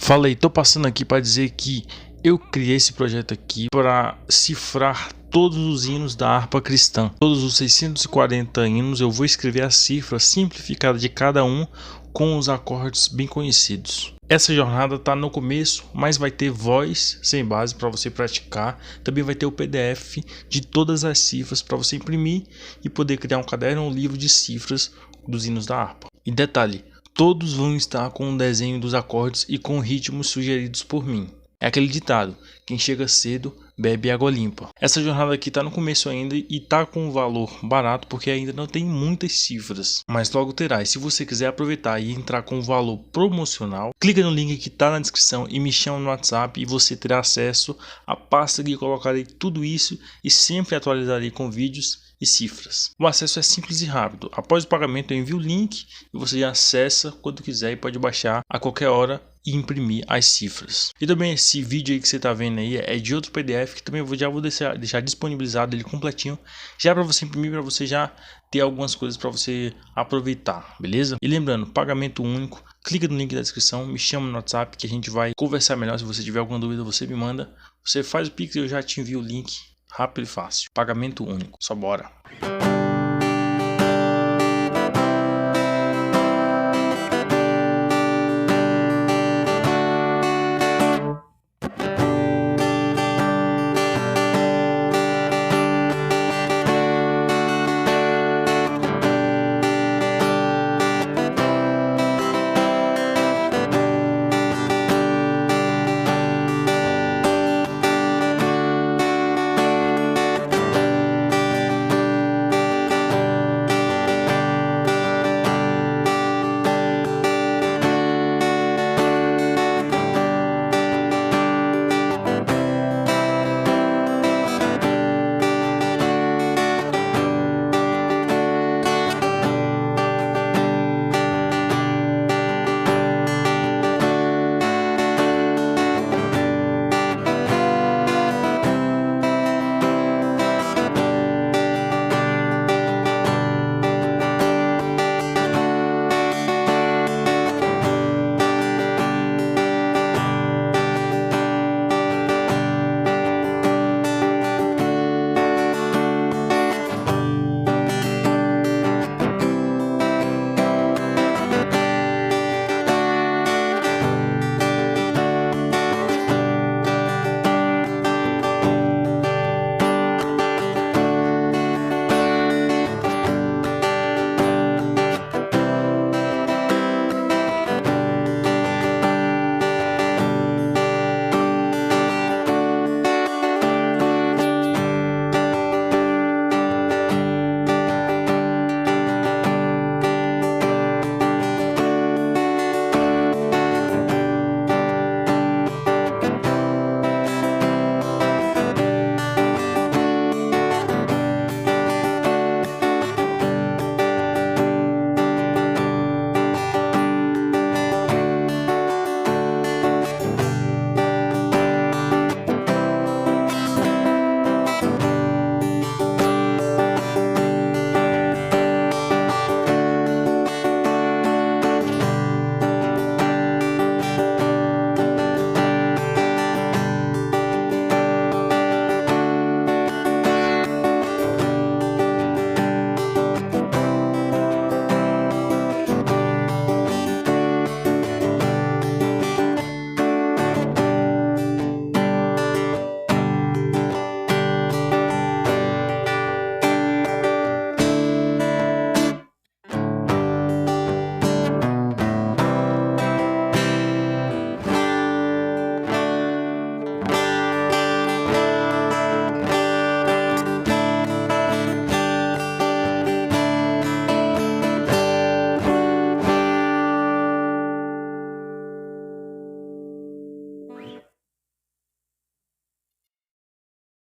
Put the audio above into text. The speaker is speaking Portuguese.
Fala aí, tô passando aqui para dizer que eu criei esse projeto aqui para cifrar todos os hinos da harpa cristã. Todos os 640 hinos eu vou escrever a cifra simplificada de cada um com os acordes bem conhecidos. Essa jornada está no começo, mas vai ter voz sem base para você praticar. Também vai ter o PDF de todas as cifras para você imprimir e poder criar um caderno ou um livro de cifras dos hinos da harpa. E detalhe, todos vão estar com um desenho dos acordes e com ritmos sugeridos por mim. É aquele ditado, quem chega cedo bebe água limpa. Essa jornada aqui está no começo ainda e está com um valor barato porque ainda não tem muitas cifras, mas logo terá. E se você quiser aproveitar e entrar com um valor promocional, clica no link que está na descrição e me chama no WhatsApp e você terá acesso à pasta que colocarei tudo isso e sempre atualizarei com vídeos e cifras. O acesso é simples e rápido. Após o pagamento eu envio o link e você já acessa quando quiser e pode baixar a qualquer hora e imprimir as cifras. E também esse vídeo aí que você está vendo aí é de outro PDF que também já vou deixar disponibilizado ele completinho já para você imprimir, para você já ter algumas coisas para você aproveitar, beleza? E lembrando, pagamento único. Clica no link da descrição, me chama no WhatsApp que a gente vai conversar melhor. Se você tiver alguma dúvida você me manda, você faz o Pix e eu já te envio o link. Rápido e fácil. Pagamento único. Só bora.